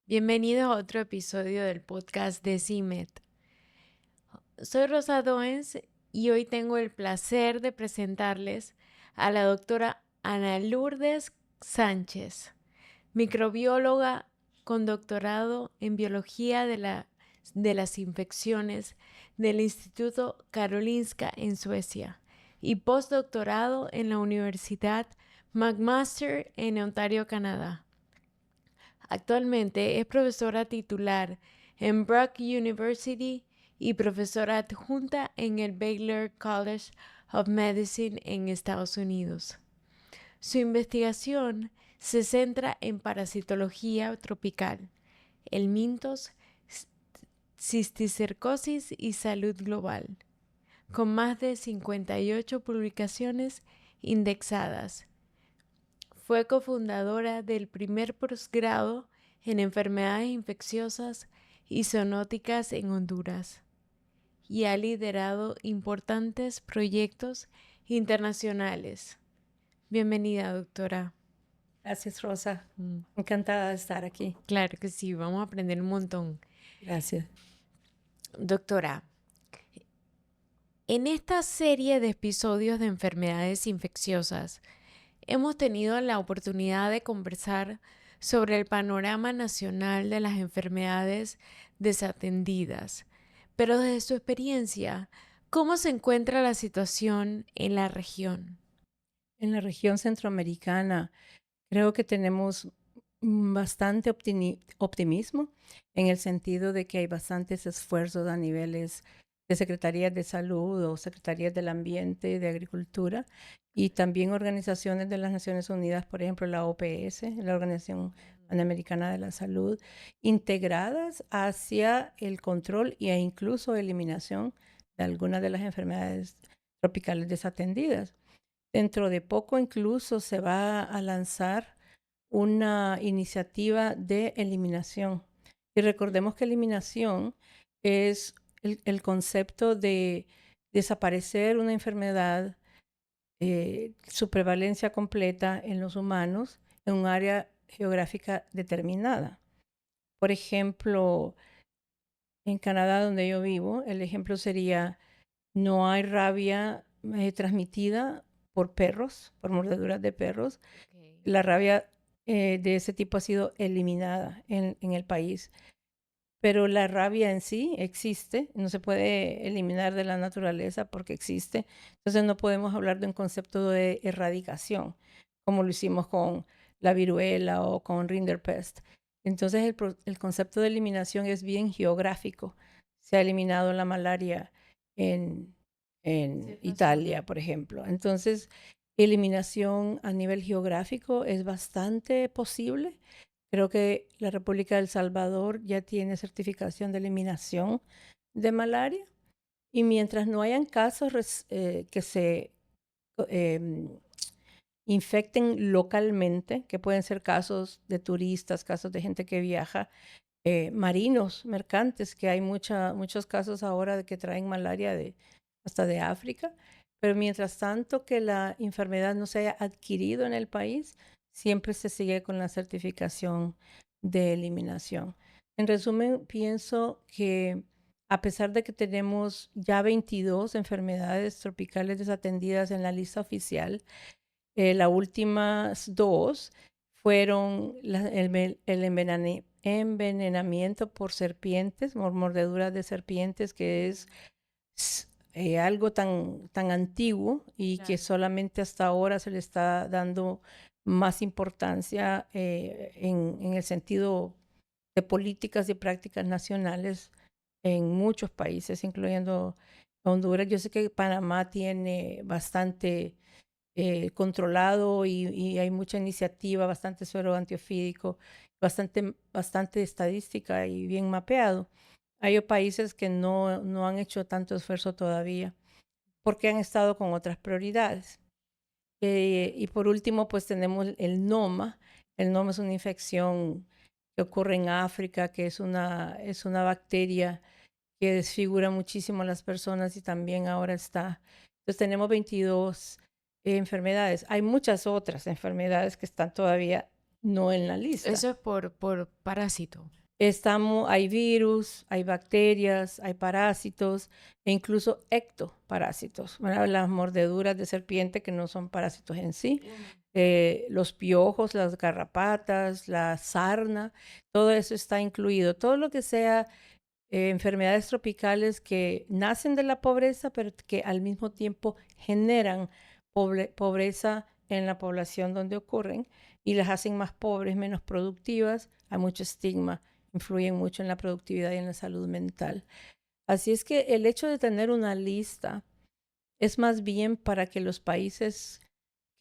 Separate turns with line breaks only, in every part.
Bienvenido a otro episodio del podcast de CIMED. Soy Rosa Doens y hoy tengo el placer de presentarles a la doctora Ana Lourdes Sánchez, microbióloga con doctorado en biología de las infecciones del Instituto Karolinska en Suecia y postdoctorado en la Universidad McMaster en Ontario, Canadá. Actualmente es profesora titular en Brock University y profesora adjunta en el Baylor College of Medicine en Estados Unidos. Su investigación se centra en parasitología tropical, helmintos, cisticercosis y salud global, con más de 58 publicaciones indexadas. Fue cofundadora del primer posgrado en enfermedades infecciosas y zoonóticas en Honduras y ha liderado importantes proyectos internacionales. Bienvenida, doctora.
Gracias, Rosa.
Mm,
Encantada de estar aquí.
Claro que sí, vamos a aprender un montón.
Gracias.
Doctora, en esta serie de episodios de enfermedades infecciosas, hemos tenido la oportunidad de conversar sobre el panorama nacional de las enfermedades desatendidas, pero desde su experiencia, ¿cómo se encuentra la situación en la región?
En la región centroamericana creo que tenemos bastante optimismo en el sentido de que hay bastantes esfuerzos a niveles de Secretarías de Salud o Secretarías del Ambiente, de Agricultura y también organizaciones de las Naciones Unidas, por ejemplo la OPS, la Organización Panamericana de la Salud, integradas hacia el control e incluso eliminación de algunas de las enfermedades tropicales desatendidas. Dentro de poco incluso se va a lanzar una iniciativa de eliminación. Y recordemos que eliminación es el concepto de desaparecer una enfermedad, su prevalencia completa en los humanos en un área geográfica determinada. Por ejemplo, en Canadá, donde yo vivo, el ejemplo sería: no hay rabia transmitida por perros, por mordeduras de perros.
Okay.
La rabia de ese tipo ha sido eliminada en el país, pero la rabia en sí existe, no se puede eliminar de la naturaleza porque existe. Entonces no podemos hablar de un concepto de erradicación, como lo hicimos con la viruela o con Rinderpest. Entonces el concepto de eliminación es bien geográfico. Se ha eliminado la malaria en, en
Cierta
Italia,
zona.
por ejemplo. Entonces, eliminación a nivel geográfico es bastante posible. Creo que la República de El Salvador ya tiene certificación de eliminación de malaria y mientras no hayan casos que se em, infecten localmente, que pueden ser casos de turistas, casos de gente que viaja, marinos, mercantes, que hay muchos casos ahora de que traen malaria hasta de África, pero mientras tanto que la enfermedad no se haya adquirido en el país, siempre se sigue con la certificación de eliminación. En resumen, pienso que a pesar de que tenemos ya 22 enfermedades tropicales desatendidas en la lista oficial, las últimas dos fueron el envenenamiento por serpientes, mordeduras de serpientes, que es algo tan antiguo y que
Claro.
solamente hasta ahora se le está dando más importancia en el sentido de políticas y prácticas nacionales en muchos países, incluyendo Honduras. Yo sé que Panamá tiene bastante controlado y hay mucha iniciativa, bastante suero antiofídico, bastante estadística y bien mapeado. Hay países que no han hecho tanto esfuerzo todavía porque han estado con otras prioridades. Y por último, pues tenemos el NOMA. El NOMA es una infección que ocurre en África, que es una bacteria que desfigura muchísimo a las personas y también ahora está. Entonces tenemos 22 enfermedades. Hay muchas otras enfermedades que están todavía no en la lista.
Eso es por parásito.
Hay virus, hay bacterias, hay parásitos e incluso ectoparásitos, ¿verdad? Las mordeduras de serpiente que no son parásitos en sí, los piojos, las garrapatas, la sarna, todo eso está incluido. Todo lo que sea enfermedades tropicales que nacen de la pobreza, pero que al mismo tiempo generan pobreza en la población donde ocurren y las hacen más pobres, menos productivas, hay mucho estigma, influyen mucho en la productividad y en la salud mental. Así es que el hecho de tener una lista es más bien para que los países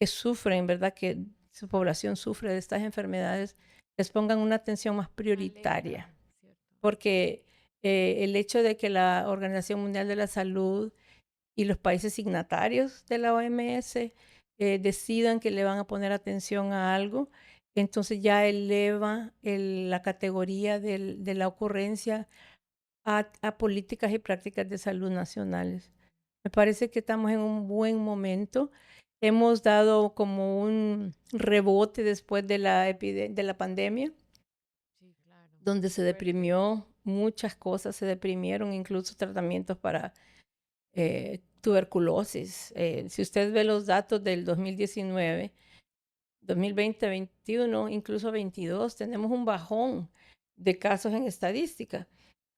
que sufren, ¿verdad? Que su población sufre de estas enfermedades, les pongan una atención más prioritaria.
Alerta, ¿cierto?
Porque el hecho de que la Organización Mundial de la Salud y los países signatarios de la OMS decidan que le van a poner atención a algo, entonces ya eleva la categoría de la ocurrencia a políticas y prácticas de salud nacionales. Me parece que estamos en un buen momento. Hemos dado como un rebote después de la pandemia,
Sí, claro.
donde se
Fuerte.
deprimió muchas cosas, se deprimieron incluso tratamientos para tuberculosis. Si usted ve los datos del 2019, 2020, 21, incluso 22, tenemos un bajón de casos en estadística,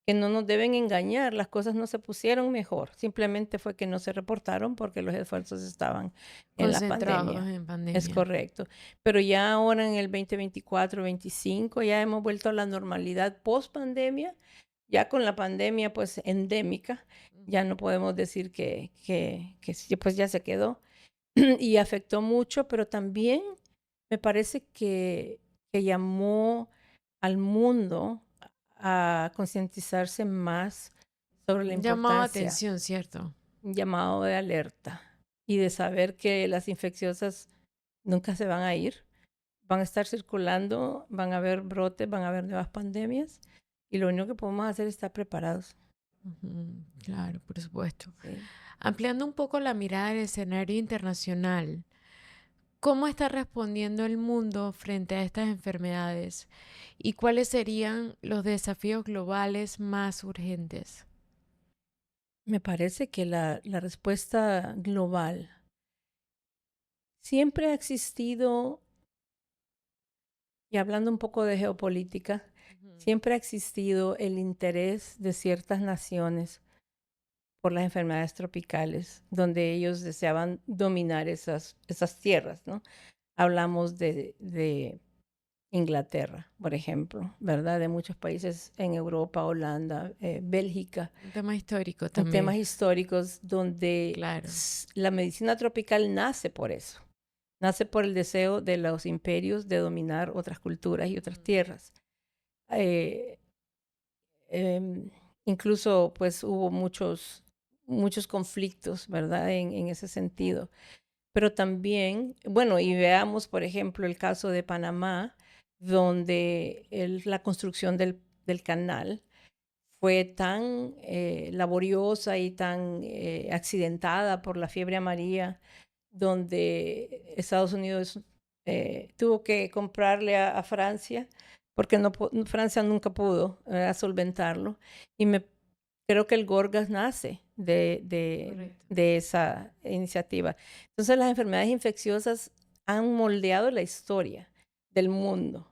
que no nos deben engañar, las cosas no se pusieron mejor, simplemente fue que no se reportaron porque los esfuerzos estaban en la
Concentrados
pandemia.
en pandemia.
Es correcto. Pero ya ahora en el 2024, 25, ya hemos vuelto a la normalidad post pandemia, ya con la pandemia pues endémica, ya no podemos decir que sí, pues ya se quedó y afectó mucho, pero también me parece que llamó al mundo a concientizarse más sobre la
Llamaba
importancia,
atención, ¿cierto?
un llamado de alerta y de saber que las infecciosas nunca se van a ir, van a estar circulando, van a haber brotes, van a haber nuevas pandemias y lo único que podemos hacer es estar preparados.
Ujú, claro, por supuesto.
Sí.
Ampliando un poco la mirada del escenario internacional, ¿cómo está respondiendo el mundo frente a estas enfermedades? ¿Y cuáles serían los desafíos globales más urgentes?
Me parece que la respuesta global siempre ha existido, y hablando un poco de geopolítica,
Ujú.
siempre ha existido el interés de ciertas naciones por las enfermedades tropicales, donde ellos deseaban dominar esas tierras, ¿no? Hablamos de Inglaterra, por ejemplo, ¿verdad? De muchos países en Europa, Holanda, Bélgica,
Un tema histórico
en
también,
temas históricos donde
claro.
la medicina tropical nace por eso, nace por el deseo de los imperios de dominar otras culturas y otras
Ujú.
tierras. Eh, em, Incluso pues hubo muchos conflictos, ¿verdad? En ese sentido. Pero también, bueno, y veamos, por ejemplo, el caso de Panamá, donde la construcción del canal fue tan laboriosa y tan accidentada por la fiebre amarilla, donde Estados Unidos tuvo que comprarle a Francia, porque Francia nunca pudo solventarlo. Y creo que el Gorgas nace
Correcto.
de esa iniciativa. Entonces las enfermedades infecciosas han moldeado la historia del mundo,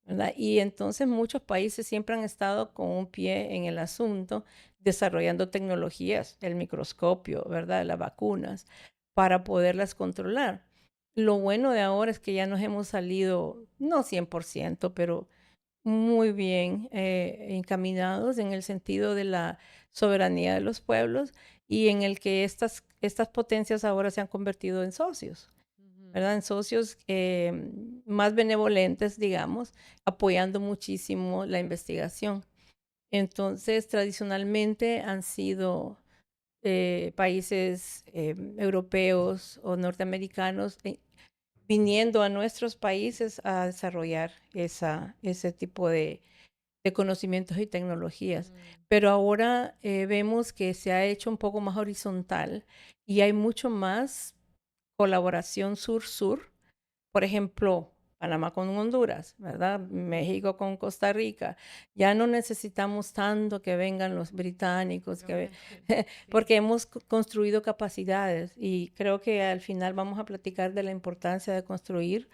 ¿verdad? Y entonces muchos países siempre han estado con un pie en el asunto, desarrollando tecnologías, el microscopio, ¿verdad? Las vacunas, para poderlas controlar. Lo bueno de ahora es que ya nos hemos salido, no 100%, pero muy bien encaminados en el sentido de la soberanía de los pueblos y en el que estas potencias ahora se han convertido en socios,
Ujú.
¿verdad? En socios más benevolentes, digamos, apoyando muchísimo la investigación. Entonces, tradicionalmente han sido países europeos o norteamericanos viniendo a nuestros países a desarrollar ese tipo de conocimientos y tecnologías.
Mm.
Pero ahora vemos que se ha hecho un poco más horizontal y hay mucho más colaboración sur-sur. Por ejemplo, Panamá con Honduras, ¿verdad? México con Costa Rica. Ya no necesitamos tanto que vengan los británicos, porque hemos construido capacidades y creo que al final vamos a platicar de la importancia de construir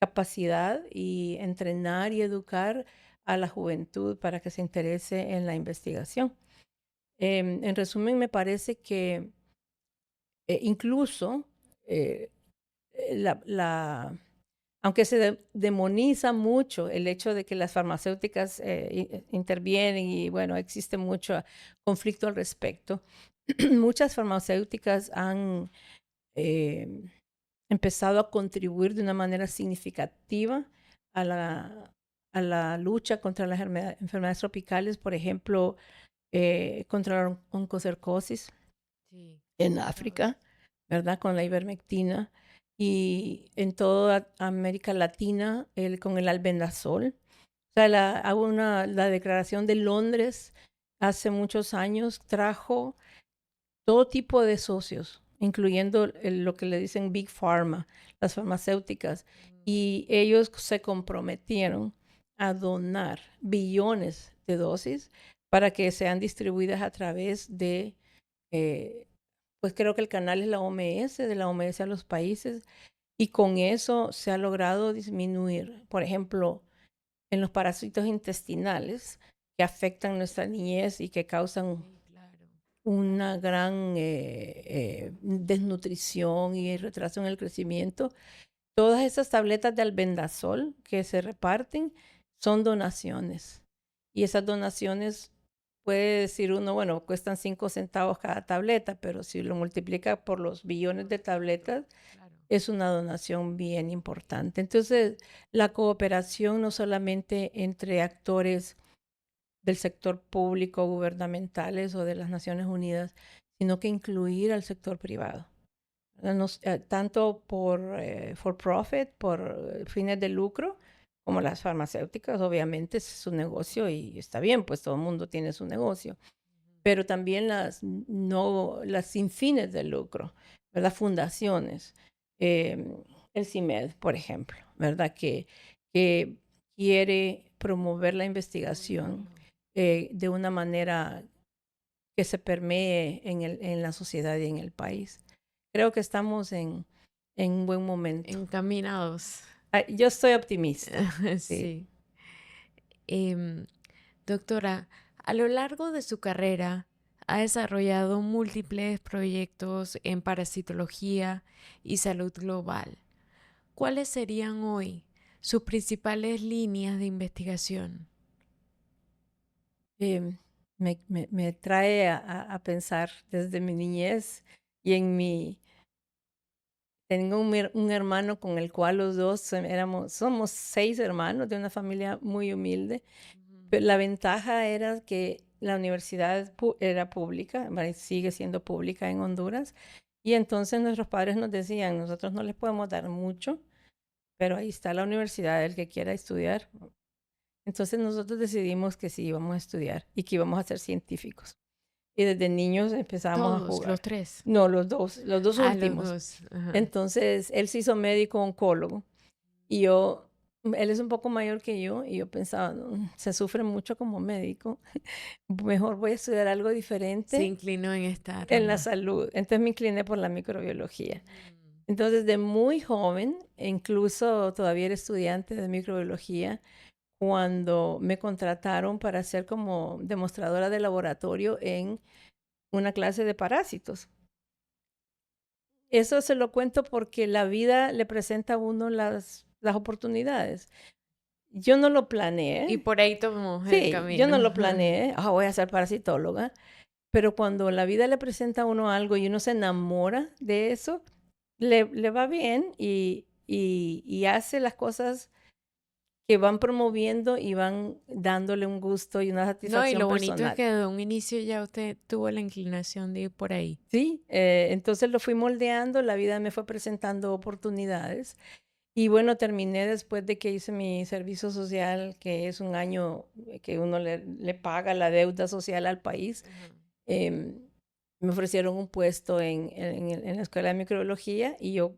capacidad y entrenar y educar a la juventud para que se interese en la investigación. En resumen, me parece que incluso eh, aunque se demoniza mucho el hecho de que las farmacéuticas intervienen y bueno, existe mucho conflicto al respecto, muchas farmacéuticas han eh, empezado a contribuir de una manera significativa a la lucha contra las enfermedades tropicales, por ejemplo, contra la oncocercosis
Sí.
en África, ¿verdad? Con la ivermectina y en toda América Latina con el albendazol. O sea, la Declaración de Londres hace muchos años trajo todo tipo de socios, incluyendo lo que le dicen Big Pharma, las farmacéuticas, y ellos se comprometieron a donar billones de dosis para que sean distribuidas a través de, pues creo que el canal es la OMS, de la OMS a los países, y con eso se ha logrado disminuir, por ejemplo, en los parásitos intestinales que afectan nuestra niñez y que causan una gran desnutrición y retraso en el crecimiento. Todas esas tabletas de albendazol que se reparten son donaciones. Y esas donaciones, puede decir uno, bueno, cuestan 5 centavos cada tableta, pero si lo multiplica por los billones de tabletas, es una donación bien importante. Entonces, la cooperación no solamente entre actores del sector público, gubernamentales o de las Naciones Unidas, sino que incluir al sector privado. Tanto por for profit, por fines de lucro, como las farmacéuticas, obviamente es su negocio y está bien, pues todo el mundo tiene su negocio, pero también las sin fines de lucro, ¿verdad? Fundaciones, el CIMED, por ejemplo, ¿verdad? Que quiere promover la investigación de una manera que se permee en la sociedad y en el país. Creo que estamos en un buen momento.
Encaminados.
Yo estoy optimista.
Sí. Doctora, a lo largo de su carrera ha desarrollado múltiples proyectos en parasitología y salud global. ¿Cuáles serían hoy sus principales líneas de investigación?
Me trae a pensar desde mi niñez y tengo un hermano con el cual los dos somos 6 hermanos de una familia muy humilde. Pero la ventaja era que la universidad era pública, sigue siendo pública en Honduras, y entonces nuestros padres nos decían, nosotros no les podemos dar mucho, pero ahí está la universidad, el que quiera estudiar. Entonces nosotros decidimos que sí íbamos a estudiar y que íbamos a ser científicos. Y desde niños empezamos a
Todos,
jugar.
los tres.
No, los dos
Ah,
últimos.
los dos. Ajá.
Entonces él se hizo médico oncólogo y él es un poco mayor que yo y yo pensaba, "No, se sufre mucho como médico, mejor voy a estudiar algo
Se
diferente
inclinó en esta
en la
rama.
salud". Entonces me incliné por la microbiología.
Mm.
Entonces, de muy joven, e incluso todavía era estudiante de microbiología, cuando me contrataron para ser como demostradora de laboratorio en una clase de parásitos. Eso se lo cuento porque la vida le presenta a uno las oportunidades. Yo no lo
Y
planeé.
por ahí tomó el
Sí, yo no
camino.
lo planeé. Voy a ser parasitóloga. Pero cuando la vida le presenta a uno algo y uno se enamora de eso, le va bien y hace las cosas que van promoviendo y van dándole un gusto y una
No, y
satisfacción
lo bonito es
personal.
que de un inicio ya usted tuvo la inclinación de ir por ahí.
Sí, entonces lo fui moldeando, la vida me fue presentando oportunidades y bueno, terminé después de que hice mi servicio social, que es un año que uno le paga la deuda social al país. em, Me ofrecieron un puesto en la escuela de microbiología y yo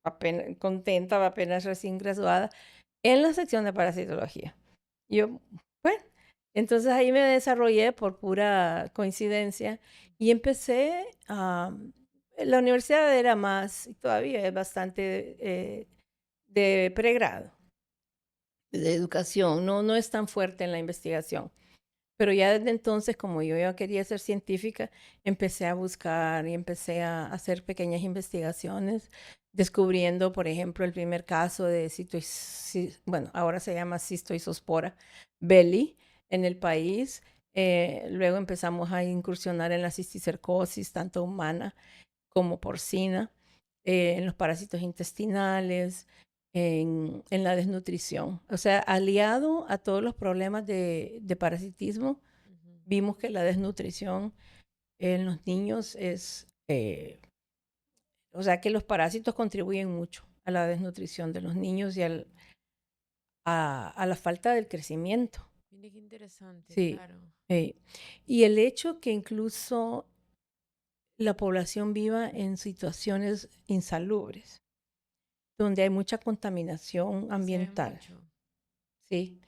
apenas, contenta, apenas recién graduada, en la sección de parasitología. Yo, bueno, entonces ahí me desarrollé por pura coincidencia y empecé a... La universidad era más, y todavía es bastante de pregrado, de educación, no es tan fuerte en la investigación. Pero ya desde entonces, como yo ya quería ser científica, empecé a buscar y empecé a hacer pequeñas investigaciones, descubriendo, por ejemplo, el primer caso de bueno, ahora se llama cistoisospora belli en el país. Luego empezamos a incursionar en la cisticercosis, tanto humana como porcina, en los parásitos intestinales, en la desnutrición. O sea, aliado a todos los problemas de parasitismo,
Ujú.
vimos que la desnutrición en los niños es, o sea, que los parásitos contribuyen mucho a la desnutrición de los niños y a la falta del crecimiento.
Mire qué interesante,
Sí.
claro.
eh, y el hecho que incluso la población viva en situaciones insalubres, donde hay mucha contaminación
Sí se ve
ambiental,
mucho.
¿sí?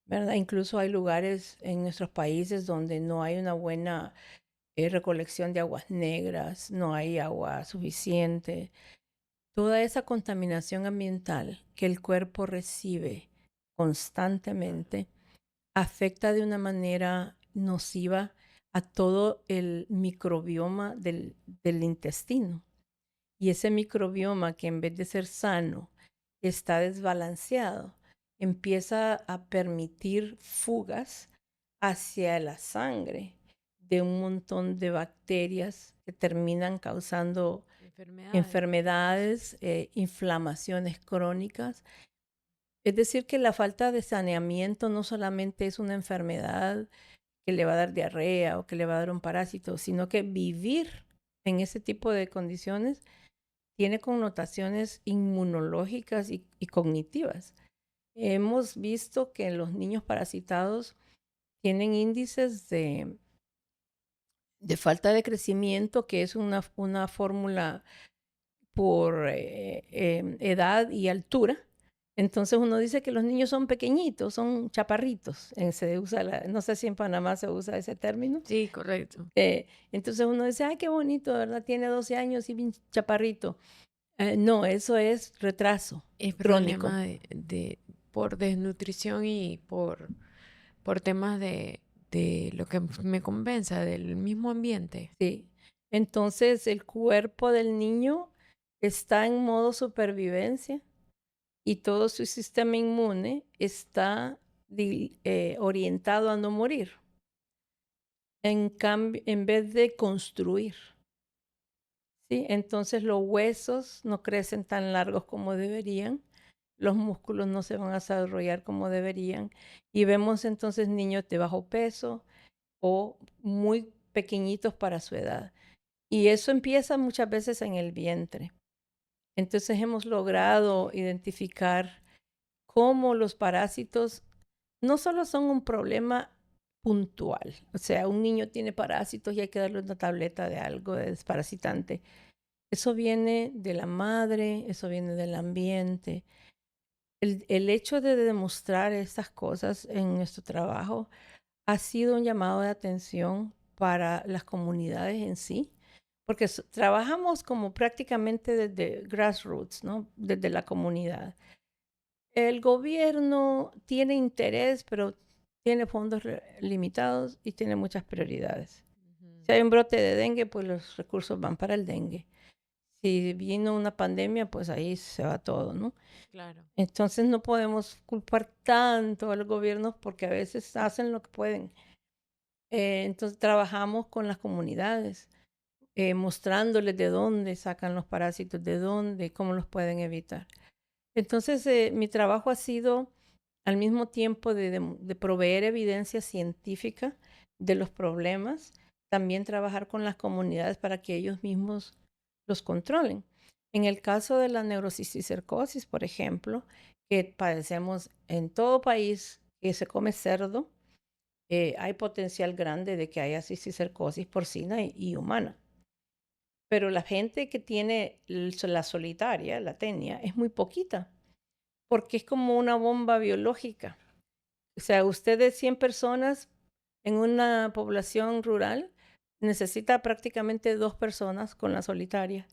¿Verdad? Incluso hay lugares en nuestros países donde no hay una buena recolección de aguas negras, no hay agua suficiente. Toda esa contaminación ambiental que el cuerpo recibe constantemente afecta de una manera nociva a todo el microbioma del intestino. Y ese microbioma que en vez de ser sano está desbalanceado, empieza a permitir fugas hacia la sangre de un montón de bacterias que terminan causando
Enfermedades.
enfermedades, inflamaciones crónicas. Es decir, que la falta de saneamiento no solamente es una enfermedad que le va a dar diarrea o que le va a dar un parásito, sino que vivir en ese tipo de condiciones tiene connotaciones inmunológicas y cognitivas. Hemos visto que los niños parasitados tienen índices de falta de crecimiento, que es una fórmula por edad y altura. Entonces uno dice que los niños son pequeñitos, son chaparritos. Se usa no sé si en Panamá se usa ese término.
Sí, correcto.
Entonces uno dice, ay, qué bonito, ¿verdad? Tiene 12 años y bien chaparrito. No, eso es retraso
Es
crónico.
problema por desnutrición y por temas de lo que me compensa, del mismo ambiente.
Sí. Entonces el cuerpo del niño está en modo supervivencia y todo su sistema inmune está orientado a no morir, en cambio, en vez de construir. ¿Sí? Entonces los huesos no crecen tan largos como deberían, los músculos no se van a desarrollar como deberían y vemos entonces niños de bajo peso o muy pequeñitos para su edad. Y eso empieza muchas veces en el vientre. Entonces hemos logrado identificar cómo los parásitos no solo son un problema puntual, o sea, un niño tiene parásitos y hay que darle una tableta de algo de desparasitante. Eso viene de la madre, eso viene del ambiente. El hecho de demostrar estas cosas en nuestro trabajo ha sido un llamado de atención para las comunidades en sí, porque trabajamos como prácticamente desde grassroots, ¿no? Desde la comunidad. El gobierno tiene interés, pero tiene fondos limitados y tiene muchas prioridades.
Ujú.
Si hay un brote de dengue, pues los recursos van para el dengue. Si vino una pandemia, pues ahí se va todo, ¿no?
Claro.
Entonces no podemos culpar tanto a los gobiernos porque a veces hacen lo que pueden. Entonces trabajamos con las comunidades, mostrándoles de dónde sacan los parásitos, de dónde, cómo los pueden evitar. Entonces mi trabajo ha sido al mismo tiempo de proveer evidencia científica de los problemas, también trabajar con las comunidades para que ellos mismos los controlen. En el caso de la neurocisticercosis, por ejemplo, que padecemos en todo país que se come cerdo, hay potencial grande de que haya cisticercosis porcina y humana. pero la gente que tiene la solitaria, la tenia, es muy poquita, porque es como una bomba biológica. O sea, usted de 100 personas en una población rural necesita prácticamente 2 personas con la solitaria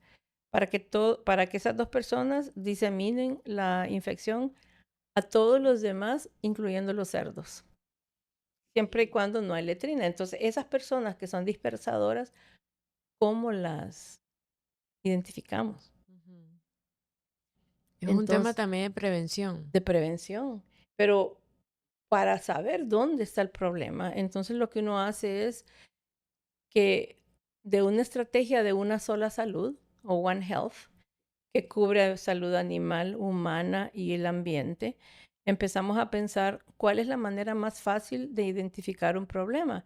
para que esas 2 personas diseminen la infección a todos los demás, incluyendo los cerdos, siempre y cuando no hay letrina. Entonces, esas personas que son dispersadoras, ¿cómo las identificamos?
Ujú. Es un tema
Entonces,
también de prevención.
de prevención. Pero para saber dónde está el problema, entonces lo que uno hace es que de una estrategia de una sola salud o One Health, que cubre salud animal, humana y el ambiente, empezamos a pensar cuál es la manera más fácil de identificar un problema.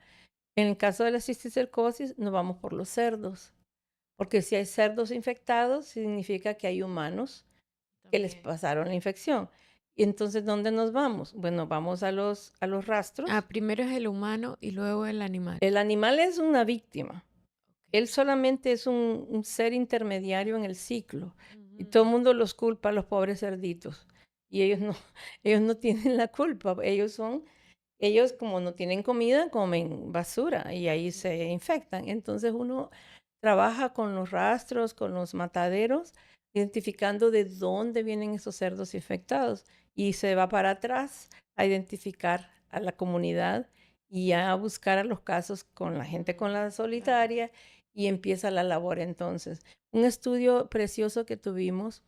En el caso de la cisticercosis, nos vamos por los cerdos, porque si hay cerdos infectados, significa que hay humanos que les
También.
pasaron la infección. Y entonces, ¿dónde nos vamos? Bueno, vamos a los rastros.
Primero es el humano y luego el animal.
El animal es una víctima. Él
Ok.
solamente es un ser intermediario en el ciclo. Y todo el
Ujú.
mundo los culpa a los pobres cerditos. Y ellos no, ellos no tienen la culpa. Ellos como no tienen comida, comen basura y ahí se infectan. Entonces uno trabaja con los rastros, con los mataderos, identificando de dónde vienen esos cerdos infectados. Y se va para atrás a identificar a la comunidad y a buscar a los casos con la gente con la
Claro.
solitaria y empieza la labor entonces. Un estudio precioso que tuvimos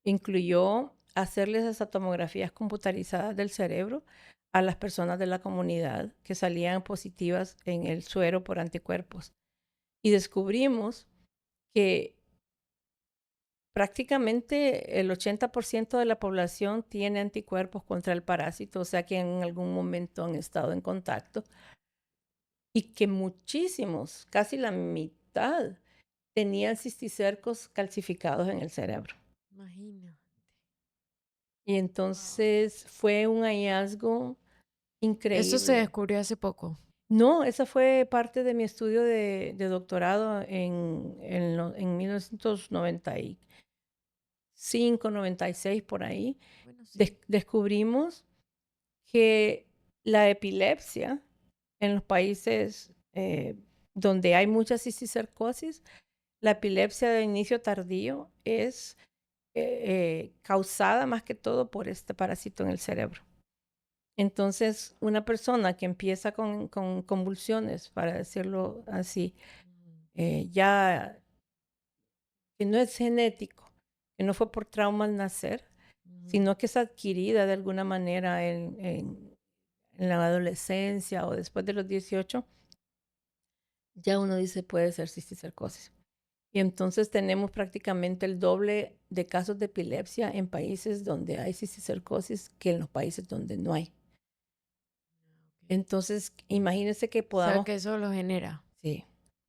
incluyó hacerles esas tomografías computarizadas del cerebro a las personas de la comunidad que salían positivas en el suero por anticuerpos. Y descubrimos que prácticamente el 80% de la población tiene anticuerpos contra el parásito, o sea que en algún momento han estado en contacto, y que muchísimos, casi la mitad, tenían cisticercos calcificados en el cerebro.
Imagina.
Y
Wow.
entonces fue un hallazgo
Eso se
increíble.
descubrió hace poco.
No, esa fue parte de mi estudio de doctorado en 1995, 96, por ahí.
Bueno, sí.
Descubrimos que la epilepsia en los países donde hay mucha cisticercosis, la epilepsia de inicio tardío es causada más que todo por este parásito en el cerebro. Entonces, una persona que empieza con convulsiones, para decirlo así,
Ujú.
ya que no es genético, que no fue por trauma al nacer,
Ujú.
sino que es adquirida de alguna manera en la adolescencia o después de los 18, ya uno dice puede ser cisticercosis. Y entonces tenemos prácticamente el doble de casos de epilepsia en países donde hay cisticercosis que en los países donde no hay.
Ok.
Entonces, imagínense que
O sea
podamos,
que eso lo genera.
sí,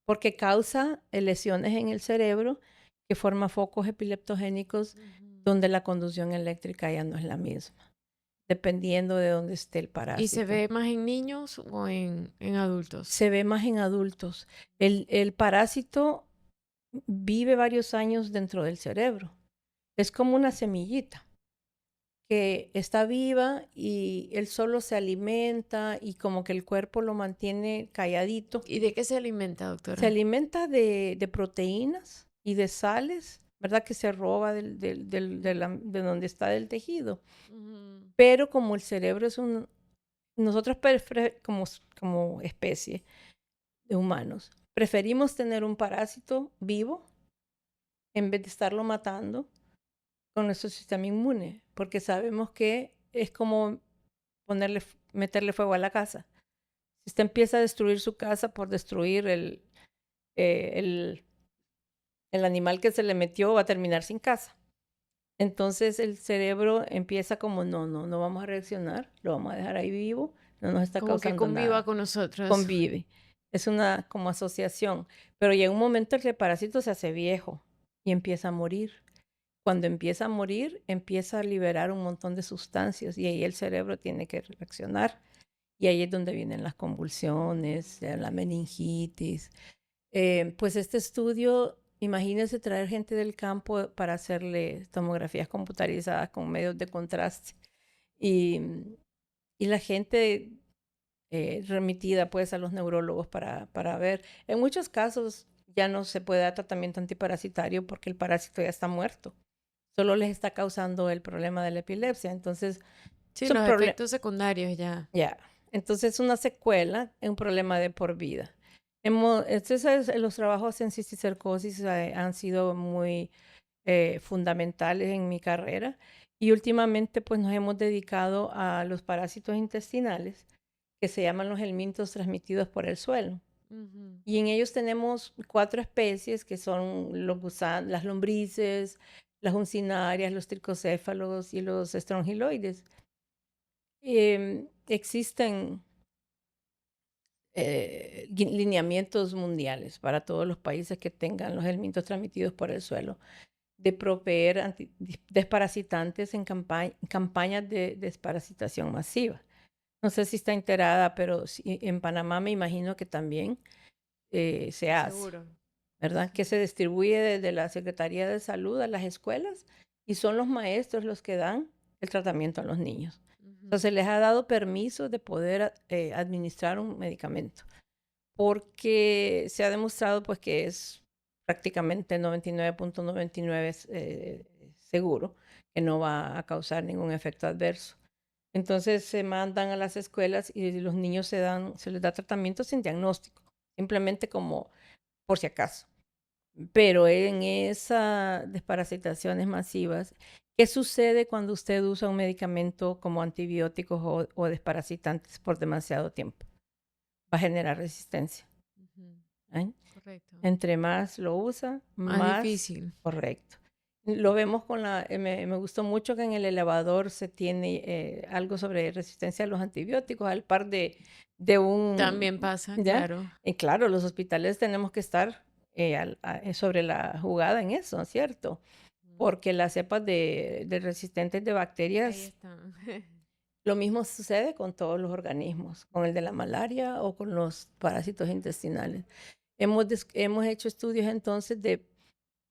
porque causa lesiones en el cerebro que forma focos epileptogénicos
Ujú.
donde la conducción eléctrica ya no es la misma, dependiendo de dónde esté el
¿Y se
parásito.
ve más en niños o en adultos?
Se ve más en adultos. El parásito vive varios años dentro del cerebro. Es como una semillita que está viva y él solo se alimenta y como que el cuerpo lo mantiene calladito.
¿Y de qué se alimenta,
Se
doctora?
alimenta de proteínas y de sales, ¿verdad? Que se roba de donde está el tejido.
Ujú.
Pero como el cerebro es nosotros como especie de humanos, preferimos tener un parásito vivo en vez de estarlo matando con nuestro sistema inmune, porque sabemos que es como meterle fuego a la casa. Si usted empieza a destruir su casa por destruir eh, el, el animal que se le metió, va a terminar sin casa. Entonces el cerebro empieza como, no vamos a reaccionar, lo vamos a dejar ahí vivo, no nos está
Como que
causando
conviva
nada,
con nosotros.
convive. Es una como asociación, pero llega un momento en que el parásito se hace viejo y empieza a morir. Cuando empieza a morir, empieza a liberar un montón de sustancias y ahí el cerebro tiene que reaccionar. Y ahí es donde vienen las convulsiones, la meningitis. Pues este estudio imagínense traer gente del campo para hacerle tomografías computarizadas con medios de contraste. Y, y la gente remitida pues a los neurólogos para ver. En muchos casos ya no se puede dar tratamiento antiparasitario porque el parásito ya está muerto. Solo les está causando el problema de la epilepsia. Entonces,
Sí,
es un
los
problema.
efectos secundarios ya.
Ya. Entonces, una secuela es un problema de por vida. Los trabajos en cisticercosis han sido muy fundamentales en mi carrera y últimamente pues nos hemos dedicado a los parásitos intestinales que se llaman los helmintos transmitidos por el suelo.
Ujú.
Y en ellos tenemos 4 especies que son los gusanos, las lombrices, las uncinarias, los tricocéfalos y los estrongiloides. Existen lineamientos mundiales para todos los países que tengan los helmintos transmitidos por el suelo de proveer desparasitantes en campañas de desparasitación masiva. No sé si está enterada, pero en Panamá me imagino que también se hace,
Seguro.
¿verdad? Que
Sí.
se distribuye desde la Secretaría de Salud a las escuelas y son los maestros los que dan el tratamiento a los niños.
Ujú.
Entonces les ha dado permiso de poder administrar un medicamento porque se ha demostrado pues que es prácticamente 99.99 seguro que no va a causar ningún efecto adverso. Entonces se mandan a las escuelas y los niños se les da tratamiento sin diagnóstico, simplemente como por si acaso. Pero en esas desparasitaciones masivas, ¿qué sucede cuando usted usa un medicamento como antibióticos o desparasitantes por demasiado tiempo? Va a generar resistencia.
Ujú.
¿Eh?
Correcto.
Entre más lo usa,
Más
más
difícil.
correcto. Lo vemos me gustó mucho que en el elevador se tiene algo sobre resistencia a los antibióticos, al par de un,
También pasa,
¿ya?
claro.
Y claro, los hospitales tenemos que estar sobre la jugada en eso, ¿cierto?
Ujú.
Porque las cepas de resistentes de
Ahí
bacterias,
están.
lo mismo sucede con todos los organismos, con el de la malaria o con los parásitos intestinales. Hemos hecho estudios entonces de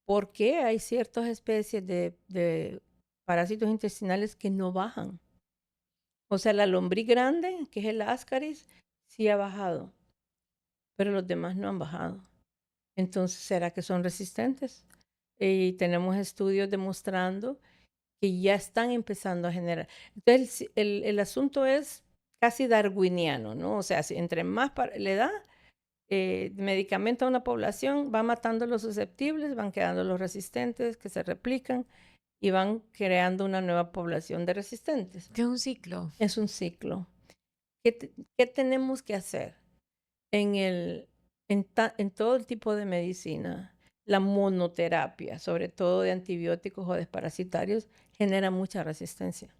por qué hay ciertas especies de parásitos intestinales que no bajan. O sea, la lombriz grande, que es el Ascaris, sí ha bajado, pero los demás no han bajado. Entonces, ¿será que son resistentes? Y tenemos estudios demostrando que ya están empezando a generar. Entonces, el asunto es casi darwiniano, ¿no? O sea, si entre más le da medicamento a una población, va matando los susceptibles, van quedando los resistentes que se replican y van creando una nueva población de resistentes.
Que es un ciclo.
Es un ciclo. ¿Qué tenemos que hacer? En todo el tipo de medicina, la monoterapia, sobre todo de antibióticos o desparasitarios, genera mucha resistencia.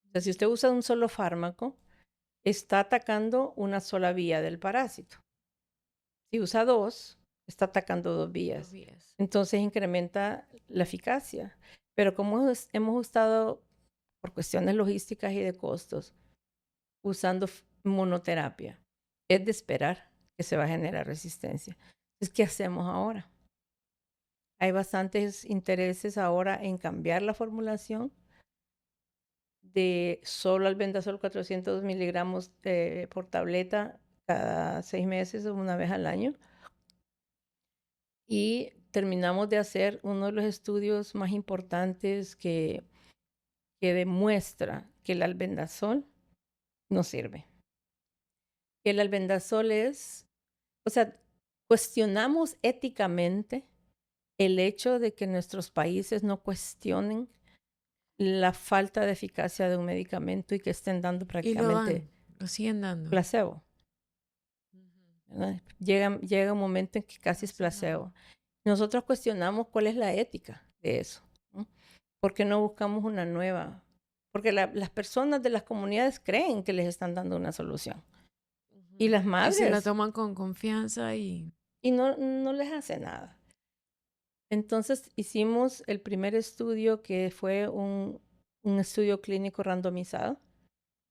O sea, si usted usa un solo fármaco, está atacando una sola vía del parásito. Si usa 2, está atacando 2
Dos
vías.
vías.
Entonces incrementa la eficacia. Pero como hemos estado, por cuestiones logísticas y de costos, usando monoterapia, es de esperar que se va a generar resistencia. Entonces, ¿qué hacemos ahora? Hay bastantes intereses ahora en cambiar la formulación de solo albendazol 400 miligramos por tableta cada 6 meses o una vez al año. Y terminamos de hacer uno de los estudios más importantes que demuestra que el albendazol no sirve. El albendazol o sea, cuestionamos éticamente el hecho de que nuestros países no cuestionen la falta de eficacia de un medicamento y que estén dando
Y
prácticamente
lo siguen dando.
placebo.
Ujú.
¿Verdad? Llega un momento en que
No
casi es
hace nada.
placebo. Nosotros cuestionamos cuál es la ética de eso, ¿no? ¿Por qué no buscamos una nueva? Porque las personas de las comunidades creen que les están dando una solución. Y
Ujú.
las
Y se la
madres,
toman con confianza y
y no les hace nada. Entonces hicimos el primer estudio que fue un estudio clínico randomizado,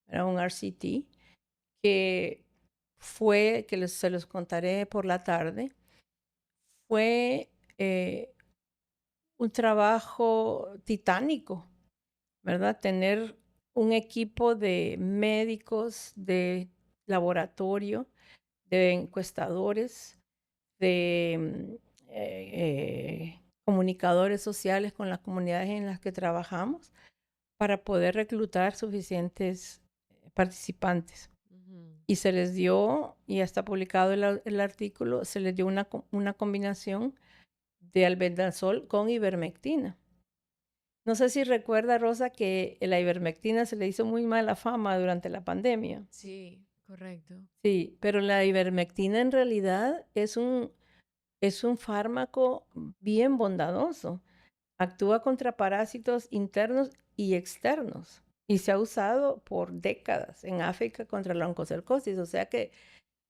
era un RCT, que se los contaré por la tarde, fue eh, un trabajo titánico, ¿verdad? Tener un equipo de médicos, de laboratorio, de encuestadores, de comunicadores sociales con las comunidades en las que trabajamos para poder reclutar suficientes participantes.
Ujú.
Y se les dio, y ya está publicado el artículo, se les dio una combinación de albendazol con ivermectina. No sé si recuerda, Rosa, que la ivermectina se le hizo muy mala fama durante la pandemia.
Sí, correcto.
Sí, pero la ivermectina en realidad es un fármaco bien bondadoso. Actúa contra parásitos internos y externos y se ha usado por décadas en África contra la oncocercosis. O sea que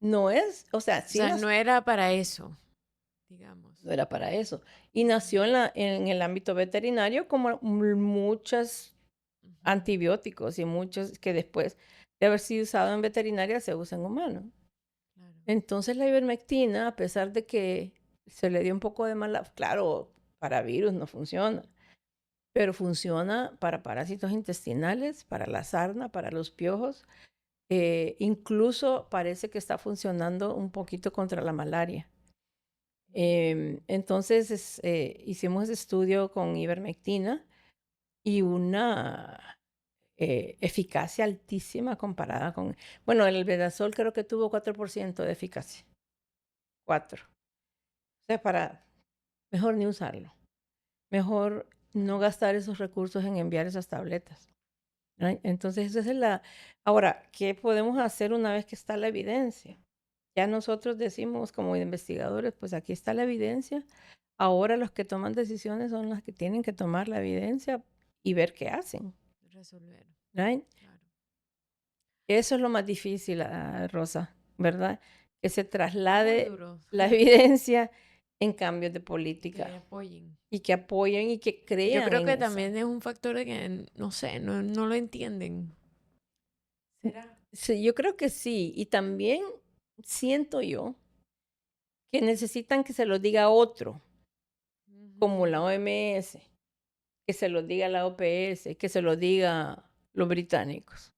no es, o sea,
O
sí
sea, no era para eso, digamos.
no era para eso. Y nació en el ámbito veterinario como muchos
Ujú.
antibióticos y muchos que después de haber sido usado en veterinaria se usan en humanos.
Claro.
Entonces la ivermectina, a pesar de que se le dio un poco de mala, claro, para virus no funciona, pero funciona para parásitos intestinales, para la sarna, para los piojos. Incluso parece que está funcionando un poquito contra la malaria. Entonces hicimos ese estudio con ivermectina y una eficacia altísima comparada con, bueno, el albendazol creo que tuvo 4% de eficacia. 4. O sea, para mejor ni usarlo. Mejor no gastar esos recursos en enviar esas tabletas. ¿Right? Entonces, esa es la... Ahora, ¿qué podemos hacer una vez que está la evidencia? Ya nosotros decimos como investigadores, pues aquí está la evidencia. Ahora los que toman decisiones son los que tienen que tomar la evidencia y ver qué hacen.
Resolver,
¿Right?
claro.
Eso es lo más difícil, Rosa, ¿verdad? Que se
Muy
traslade
duro.
la evidencia en cambios de
Y que
política
apoyen.
y que apoyen y que
Y yo
crean
creo
en
que
eso.
también es un factor de que, no sé, no lo entienden. ¿Será?
Sí, yo creo que sí. Y también siento yo que necesitan que se lo diga otro, como la
Ujú.
OMS, que se lo diga la OPS, que se lo diga los británicos.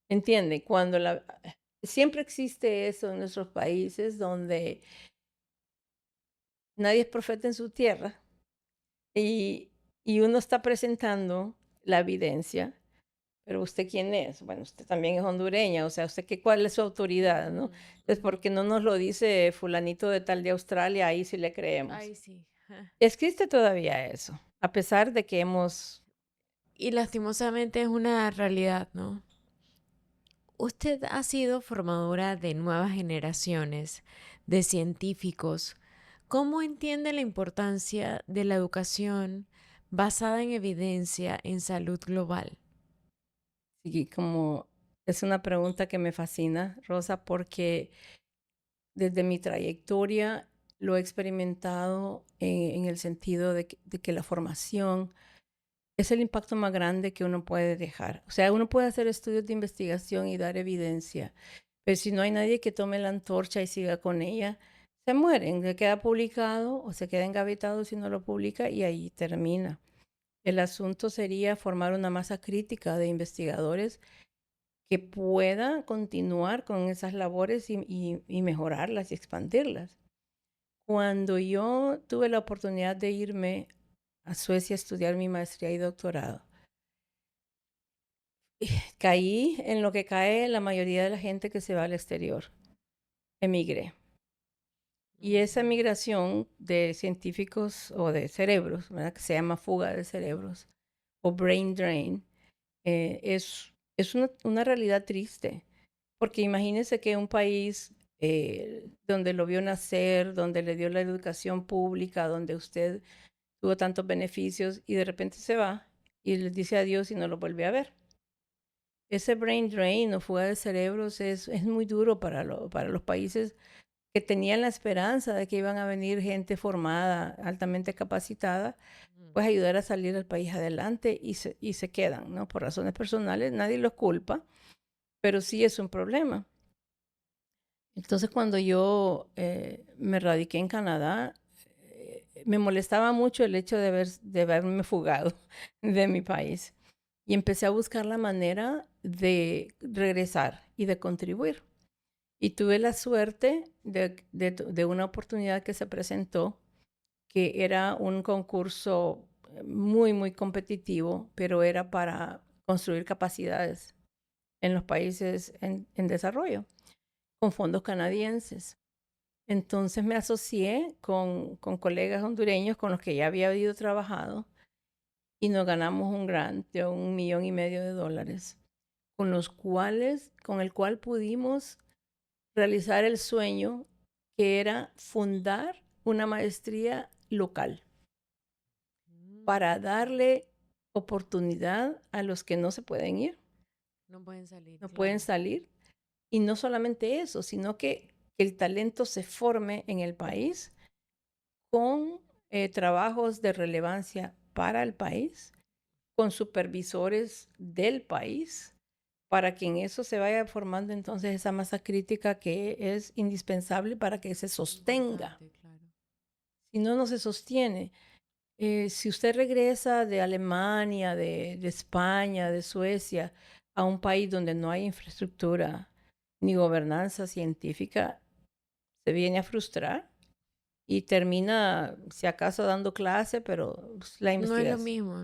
¿Entiende? Siempre existe eso en nuestros países donde nadie es profeta en su tierra y, y uno está presentando la evidencia, pero ¿usted quién es? Bueno, usted también es hondureña, o sea, ¿usted cuál es su autoridad, no?
Ujú,
Es
ujú.
porque no nos lo dice fulanito de tal de Australia, ahí sí le creemos.
Ay, sí.
Existe todavía eso, a pesar de que hemos...
Y lastimosamente es una realidad, ¿no? Usted ha sido formadora de nuevas generaciones de científicos. ¿Cómo entiende la importancia de la educación basada en evidencia en salud global?
Y como es una pregunta que me fascina, Rosa, porque desde mi trayectoria lo he experimentado en el sentido de que la formación es el impacto más grande que uno puede dejar. O sea, uno puede hacer estudios de investigación y dar evidencia, pero si no hay nadie que tome la antorcha y siga con ella, se mueren, se queda publicado o se queda engavetado si no lo publica y ahí termina. El asunto sería formar una masa crítica de investigadores que pueda continuar con esas labores y mejorarlas y expandirlas. Cuando yo tuve la oportunidad de irme a Suecia a estudiar mi maestría y doctorado, caí en lo que cae la mayoría de la gente que se va al exterior. Emigré. Y esa
Mm.
migración de científicos o de cerebros, ¿verdad? Que se llama fuga de cerebros o brain drain, es una realidad triste. Porque imagínese que un país donde lo vio nacer, donde le dio la educación pública, donde usted tuvo tantos beneficios y de repente se va y les dice adiós y no lo vuelve a ver. Ese brain drain o fuga de cerebros es muy duro para los países que tenían la esperanza de que iban a venir gente formada, altamente capacitada,
Ujú.
pues ayudar a salir al país adelante y se quedan, ¿no? Por razones personales, nadie los culpa, pero sí es un problema. Entonces, cuando yo me radiqué en Canadá, me molestaba mucho el hecho de haberme fugado de mi país. Y empecé a buscar la manera de regresar y de contribuir. Y tuve la suerte de una oportunidad que se presentó, que era un concurso muy, muy competitivo, pero era para construir capacidades en los países en desarrollo, con fondos canadienses. Entonces me asocié con colegas hondureños con los que ya había habido trabajado y nos ganamos un grant de $1,500,000, con el cual pudimos realizar el sueño que era fundar una maestría local para darle oportunidad a los que no se pueden ir,
No pueden salir,
no pueden
claro.
salir. Y no solamente eso, sino que el talento se forme en el país con trabajos de relevancia para el país, con supervisores del país, para que en eso se vaya formando entonces esa masa crítica que es indispensable para que se sostenga.
Importante, claro.
Si no, no se sostiene. Si usted regresa de Alemania, de España, de Suecia, a un país donde no hay infraestructura ni gobernanza científica, se viene a frustrar y termina, si acaso, dando clase, pero pues, la
No es lo
investigación
mismo,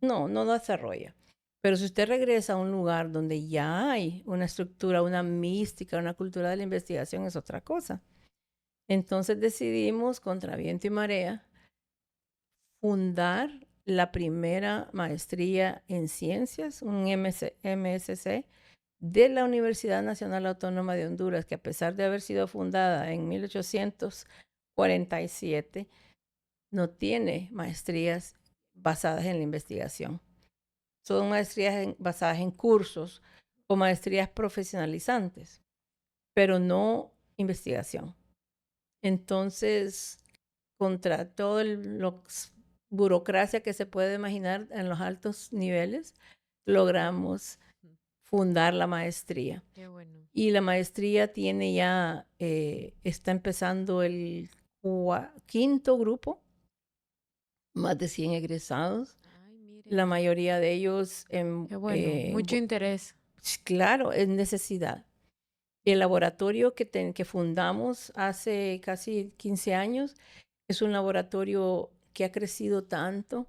¿no?
no desarrolla. Pero si usted regresa a un lugar donde ya hay una estructura, una mística, una cultura de la investigación, es otra cosa. Entonces decidimos, contra viento y marea, fundar la primera maestría en ciencias, un MSc, de la Universidad Nacional Autónoma de Honduras, que a pesar de haber sido fundada en 1847, no tiene maestrías basadas en la investigación. Son maestrías basadas en cursos o maestrías profesionalizantes, pero no investigación. Entonces, contra toda la burocracia que se puede imaginar en los altos niveles, logramos fundar la maestría.
Qué bueno.
Y la maestría tiene ya, está empezando el quinto grupo, más de 100 egresados.
Ay, mire.
La mayoría de ellos,
Qué bueno. Mucho interés.
claro, es necesidad. El laboratorio que fundamos hace casi 15 años es un laboratorio que ha crecido tanto,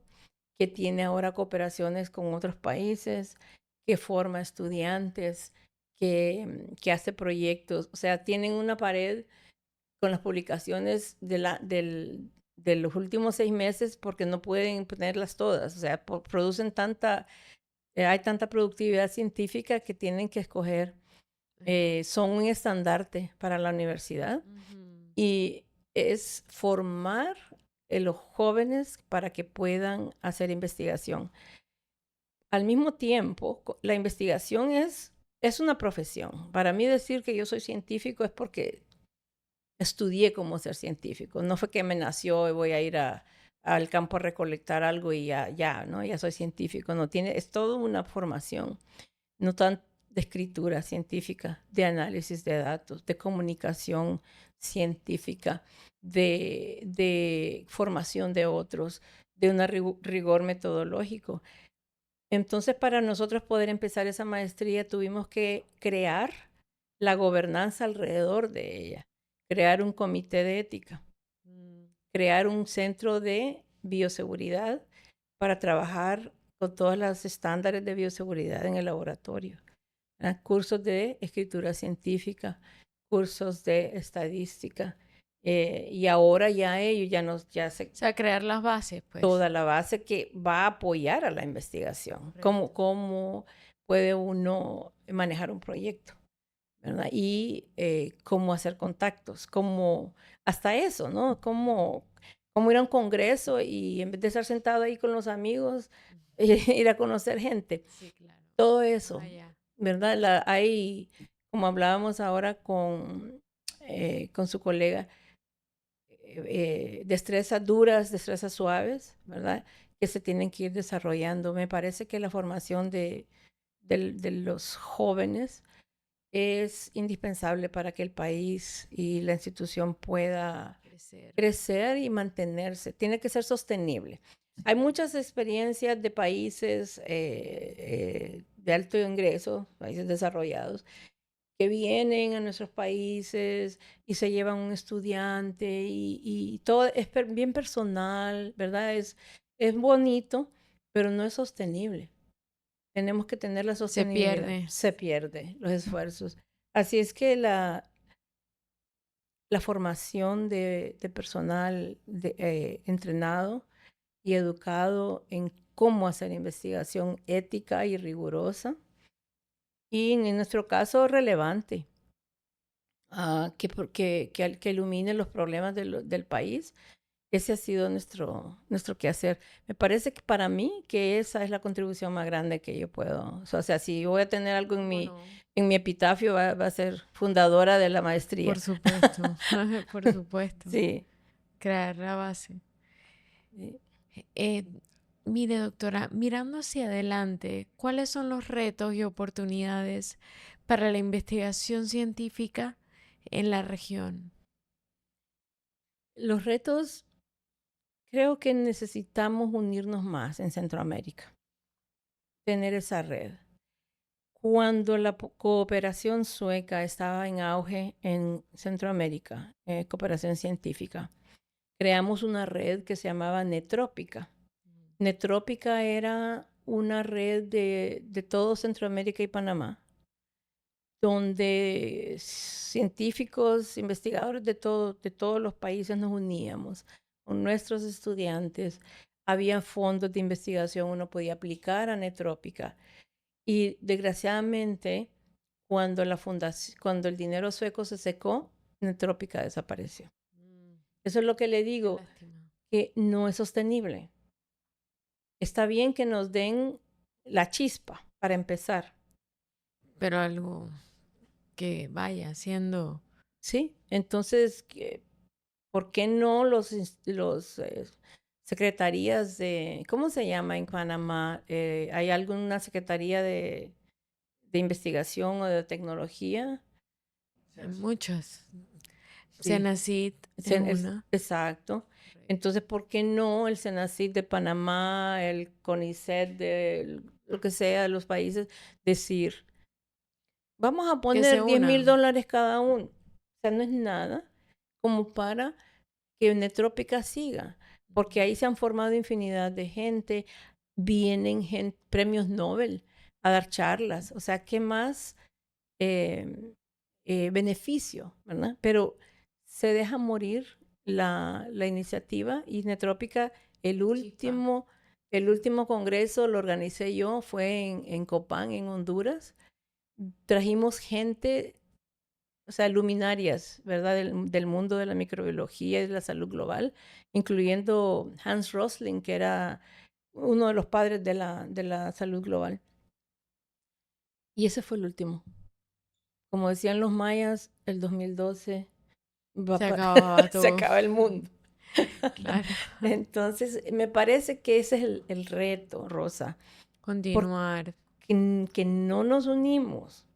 que tiene ahora cooperaciones con otros países, que forma estudiantes, que hace proyectos. O sea, tienen una pared con las publicaciones de los últimos 6 meses porque no pueden ponerlas todas. O sea, producen hay tanta productividad científica que tienen que escoger. Son un estandarte para la universidad y es formar a los jóvenes para que puedan hacer investigación. Al mismo tiempo, la investigación es una profesión. Para mí decir que yo soy científico es porque estudié cómo ser científico. No fue que me nació y voy a ir al campo a recolectar algo y ¿no? Ya soy científico. No, es toda una formación. No tan de escritura científica, de análisis de datos, de comunicación científica, de formación de otros, de un rigor metodológico. Entonces, para nosotros poder empezar esa maestría, tuvimos que crear la gobernanza alrededor de ella, crear un comité de ética, crear un centro de bioseguridad para trabajar con todos los estándares de bioseguridad en el laboratorio. Cursos de escritura científica, cursos de estadística, y ahora ya ellos
O sea, crear las bases, pues.
toda la base que va a apoyar a la investigación. Cómo puede uno manejar un proyecto, ¿verdad? Y cómo hacer contactos, hasta eso, ¿no? Cómo ir a un congreso y en vez de estar sentado ahí con los amigos, ir a conocer gente.
Sí, claro.
Todo eso,
Vaya.
¿verdad? Hay, como hablábamos ahora con su colega, destrezas duras, destrezas suaves, ¿verdad? Que se tienen que ir desarrollando. Me parece que la formación de los jóvenes es indispensable para que el país y la institución pueda crecer y mantenerse. Tiene que ser sostenible. Hay muchas experiencias de países de alto ingreso, países desarrollados, que vienen a nuestros países y se llevan un estudiante y todo es bien personal, ¿verdad? Es bonito, pero no es sostenible. Tenemos que tener la
Se
sostenibilidad.
pierde.
Se pierde los esfuerzos. Así es que la formación de personal entrenado y educado en cómo hacer investigación ética y rigurosa y en nuestro caso relevante, que ilumine los problemas del país. Ese ha sido nuestro quehacer. Me parece que para mí que esa es la contribución más grande que yo puedo. O sea, si voy a tener algo en mi epitafio, va a ser fundadora de la maestría.
Por supuesto, por supuesto.
Sí.
Crear la base.
Sí.
Mire, doctora, mirando hacia adelante, ¿cuáles son los retos y oportunidades para la investigación científica en la región?
Los retos, creo que necesitamos unirnos más en Centroamérica, tener esa red. Cuando la cooperación sueca estaba en auge en Centroamérica, cooperación científica, creamos una red que se llamaba Netrópica. Netrópica era una red de todo Centroamérica y Panamá, donde científicos, investigadores de todos los países nos uníamos con nuestros estudiantes. Había fondos de investigación, uno podía aplicar a Netrópica. Y desgraciadamente, cuando el dinero sueco se secó, Netrópica desapareció. Eso es lo que le digo, que no es sostenible. Está bien que nos den la chispa para empezar.
Pero algo que vaya siendo...
Sí, entonces, ¿por qué no los secretarías ¿cómo se llama en Panamá? ¿Hay alguna secretaría de investigación o de tecnología?
Muchas.
Sí.
Senacid es una.
Exacto. Entonces, ¿por qué no el Senacid de Panamá, el CONICET de lo que sea de los países, decir, vamos a
Que se
poner $10,000 cada uno? O sea, no es nada como para que Netrópica siga, porque ahí se han formado infinidad de gente, vienen premios Nobel a dar charlas, o sea, ¿qué más beneficio, verdad? Pero se deja morir la iniciativa y Netrópica, el último congreso lo organicé yo, fue en Copán, en Honduras. Trajimos gente, o sea, luminarias, ¿verdad? Del mundo de la microbiología y de la salud global, incluyendo Hans Rosling, que era uno de los padres de la salud global. Y ese fue el último. Como decían los mayas, el 2012
se acababa todo.
se acaba el mundo.
Claro.
Entonces, me parece que ese es el reto, Rosa.
Continuar.
Que no nos unimos.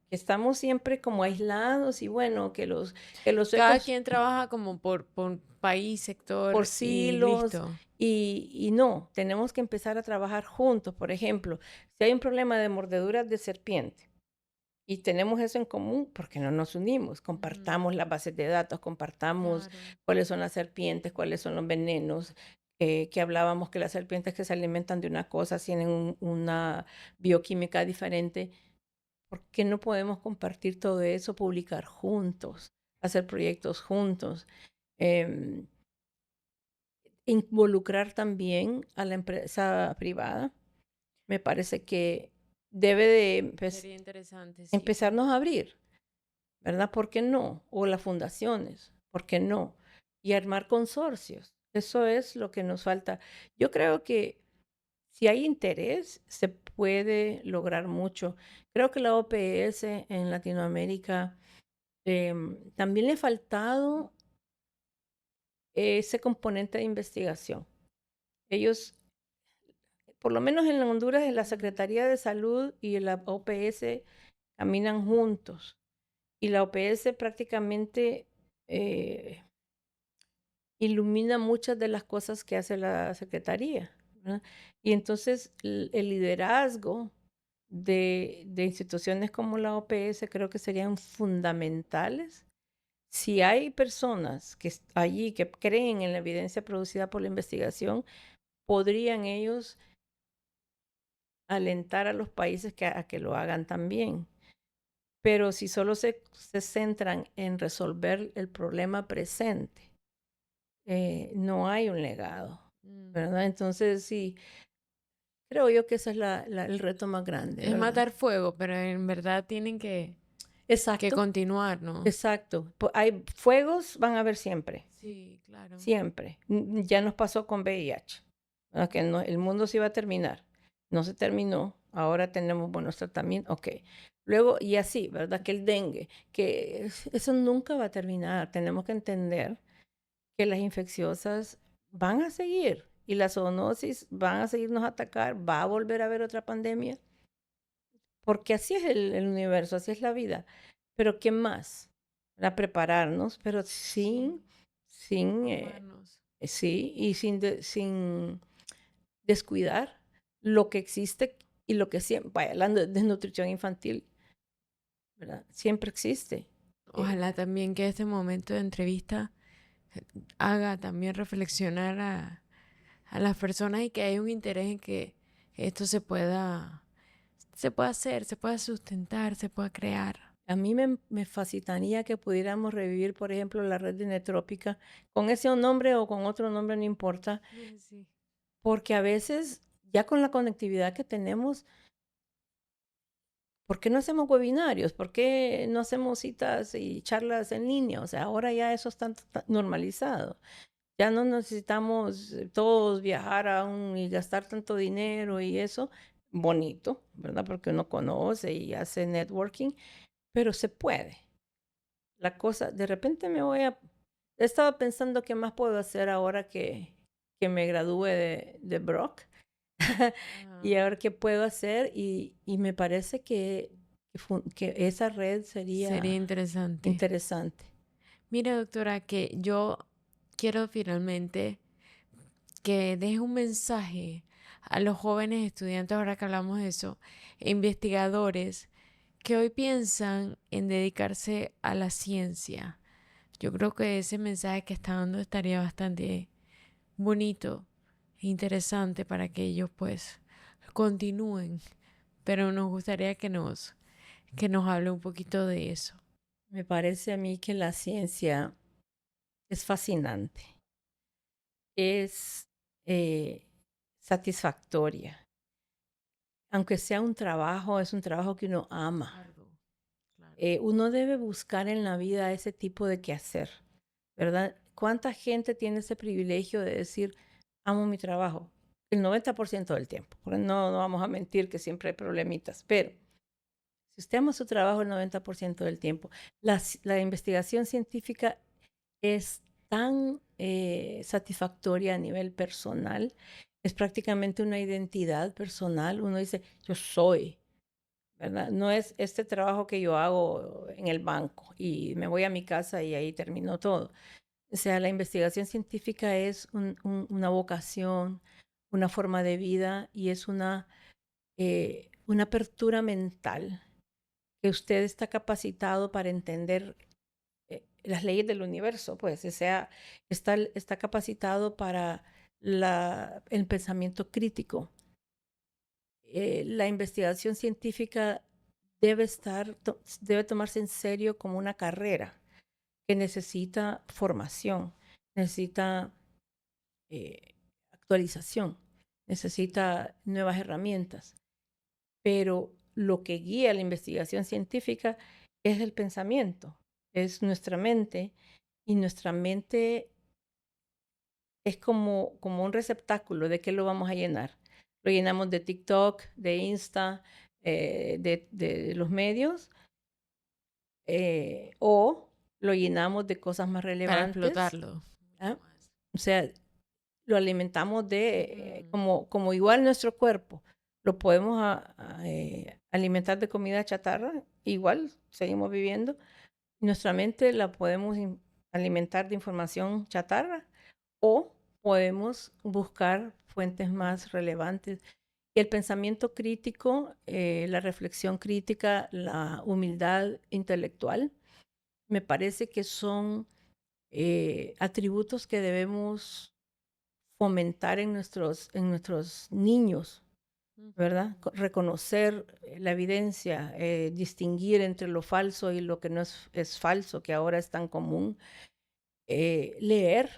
Que estamos siempre como aislados y bueno, que los
Cada
suecos
quien trabaja como por país, sector
por
y
silos.
listo.
Y no, tenemos que empezar a trabajar juntos. Por ejemplo, si hay un problema de mordeduras de serpiente, y tenemos eso en común, ¿por qué no nos unimos? Compartamos las bases de datos, compartamos cuáles son las serpientes, cuáles son los venenos, que hablábamos que las serpientes que se alimentan de una cosa tienen una bioquímica diferente. ¿Por qué no podemos compartir todo eso, publicar juntos, hacer proyectos juntos? Involucrar también a la empresa privada. Me parece que debe de
Sería interesante, sí.
empezarnos a abrir, ¿verdad? ¿Por qué no? O las fundaciones, ¿por qué no? Y armar consorcios. Eso es lo que nos falta. Yo creo que si hay interés, se puede lograr mucho. Creo que la OPS en Latinoamérica también le ha faltado ese componente de investigación. Ellos, por lo menos en Honduras, en la Secretaría de Salud y la OPS caminan juntos. Y la OPS prácticamente ilumina muchas de las cosas que hace la Secretaría, ¿verdad? Y entonces el liderazgo de instituciones como la OPS creo que serían fundamentales. Si hay personas allí que creen en la evidencia producida por la investigación, podrían ellos alentar a los países a que lo hagan también. Pero si solo se centran en resolver el problema presente, no hay un legado,
Mm.
¿verdad? Entonces, sí, creo yo que ese es el reto más grande,
Es
¿verdad?
matar fuego, pero en verdad tienen que
Exacto,
continuar, ¿no?
exacto. Hay fuegos, van a haber siempre,
Sí, claro.
siempre. Ya nos pasó con VIH, ¿verdad? Que el mundo se iba a terminar. No se terminó, ahora tenemos buenos tratamientos, ok. Luego, y así, ¿verdad? Que el dengue, que eso nunca va a terminar. Tenemos que entender que las infecciosas van a seguir y las zoonosis van a seguirnos a atacar, va a volver a haber otra pandemia, porque así es el universo, así es la vida. Pero ¿qué más? Para prepararnos, pero
Sí,
sin
formarnos.
sí, y sin descuidar lo que existe y lo que siempre, vaya, hablando de desnutrición infantil, ¿verdad? Siempre existe. Eh,
Ojalá también que este momento de entrevista haga también reflexionar a las personas y que haya un interés en que esto se pueda hacer, se pueda sustentar, se pueda crear.
A mí me fascinaría que pudiéramos revivir, por ejemplo, la red de Netrópica, con ese nombre o con otro nombre, no importa,
Sí.
porque a veces, ya con la conectividad que tenemos, ¿por qué no hacemos webinarios? ¿Por qué no hacemos citas y charlas en línea? O sea, ahora ya eso está normalizado. Ya no necesitamos todos viajar y gastar tanto dinero y eso, bonito, ¿verdad? Porque uno conoce y hace networking, pero se puede. La cosa, de repente he estado pensando qué más puedo hacer ahora que me gradúe de Brock y
Ajá.
a ver qué puedo hacer y me parece que esa red
Sería
sería
interesante.
interesante.
Mira, doctora, que yo quiero finalmente que deje un mensaje a los jóvenes estudiantes, ahora que hablamos de eso, e investigadores que hoy piensan en dedicarse a la ciencia. Yo creo que ese mensaje que está dando estaría bastante bonito e interesante para que ellos pues continúen, pero nos gustaría que nos hable un poquito de eso.
Me parece a mí que la ciencia es fascinante, es eh, satisfactoria. Aunque sea un trabajo, es un trabajo que uno ama.
Arduo, claro.
Uno debe buscar en la vida ese tipo de quehacer, ¿verdad? ¿Cuánta gente tiene ese privilegio de decir, amo mi trabajo? El 90% del tiempo, porque no vamos a mentir que siempre hay problemitas, pero si usted ama su trabajo el 90% del tiempo, la investigación científica es tan satisfactoria a nivel personal, es prácticamente una identidad personal. Uno dice, yo soy, ¿verdad? No es este trabajo que yo hago en el banco y me voy a mi casa y ahí terminó todo. O sea, la investigación científica es una vocación, una forma de vida y es una apertura mental que usted está capacitado para entender las leyes del universo, pues, o sea, está capacitado para el pensamiento crítico. La investigación científica debe tomarse en serio como una carrera que necesita formación, necesita actualización, necesita nuevas herramientas, pero lo que guía la investigación científica es el pensamiento, es nuestra mente, y nuestra mente es como un receptáculo. ¿De qué lo vamos a llenar? Lo llenamos de TikTok, de Insta, de los medios, o lo llenamos de cosas más
Para
relevantes,
explotarlo mucho
¿ah?
más.
O sea, lo alimentamos
Ujú.
como igual nuestro cuerpo. Lo podemos alimentar de comida chatarra, igual seguimos viviendo. Nuestra mente la podemos alimentar de información chatarra o podemos buscar fuentes más relevantes. Y el pensamiento crítico, la reflexión crítica, la humildad intelectual, me parece que son atributos que debemos fomentar en nuestros niños, ¿verdad?
Ujú.
Reconocer la evidencia, distinguir entre lo falso y lo que no es falso, que ahora es tan común. Leer,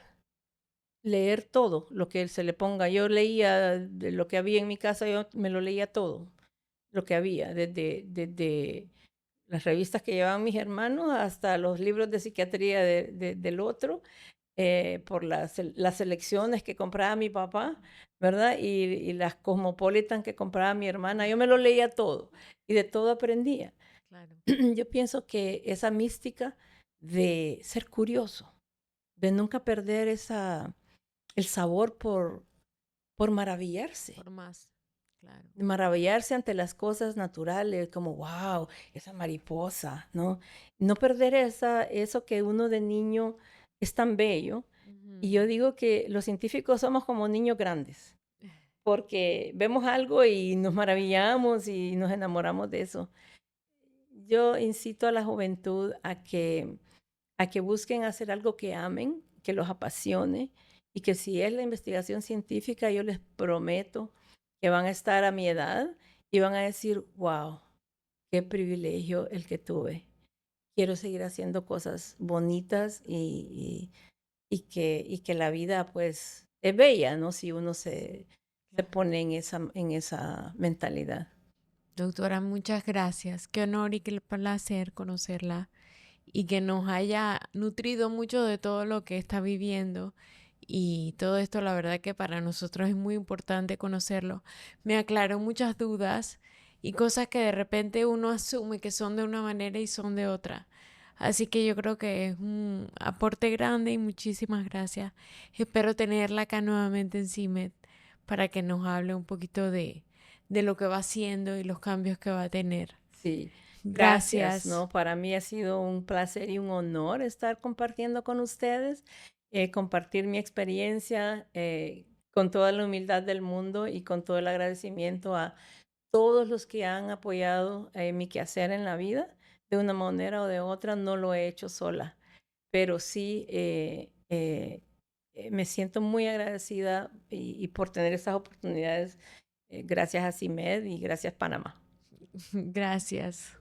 leer todo lo que se le ponga. Yo leía de lo que había en mi casa, yo me lo leía todo, lo que había, desde las revistas que llevaban mis hermanos hasta los libros de psiquiatría del otro, por las selecciones que compraba mi papá, ¿verdad? Y las Cosmopolitan que compraba mi hermana. Yo me lo leía todo y de todo aprendía.
Claro,
Yo pienso que esa mística de ser curioso, de nunca perder el sabor por maravillarse.
por más, claro.
Maravillarse ante las cosas naturales, como, wow, esa mariposa, ¿no? No perder eso que uno de niño es tan bello. Y yo
Ujú.
digo que los científicos somos como niños grandes, porque vemos algo y nos maravillamos y nos enamoramos de eso. Yo incito a la juventud a que busquen hacer algo que amen, que los apasione y que si es la investigación científica, yo les prometo que van a estar a mi edad y van a decir, wow, qué privilegio el que tuve. Quiero seguir haciendo cosas bonitas y que la vida pues es bella, ¿no? Si uno se
Claro.
pone en esa mentalidad.
Doctora, muchas gracias. Qué honor y qué placer conocerla y que nos haya nutrido mucho de todo lo que está viviendo. Y todo esto, la verdad que para nosotros es muy importante conocerlo. Me aclaró muchas dudas y cosas que de repente uno asume que son de una manera y son de otra. Así que yo creo que es un aporte grande y muchísimas gracias. Espero tenerla acá nuevamente en CIMED para que nos hable un poquito de lo que va haciendo y los cambios que va a tener.
Sí, gracias,
Gracias.
¿no? Para mí ha sido un placer y un honor estar compartiendo con ustedes, compartir mi experiencia con toda la humildad del mundo y con todo el agradecimiento a todos los que han apoyado mi quehacer en la vida. De una manera o de otra, no lo he hecho sola, pero sí me siento muy agradecida y por tener estas oportunidades, gracias a CIMED y gracias Panamá.
Gracias.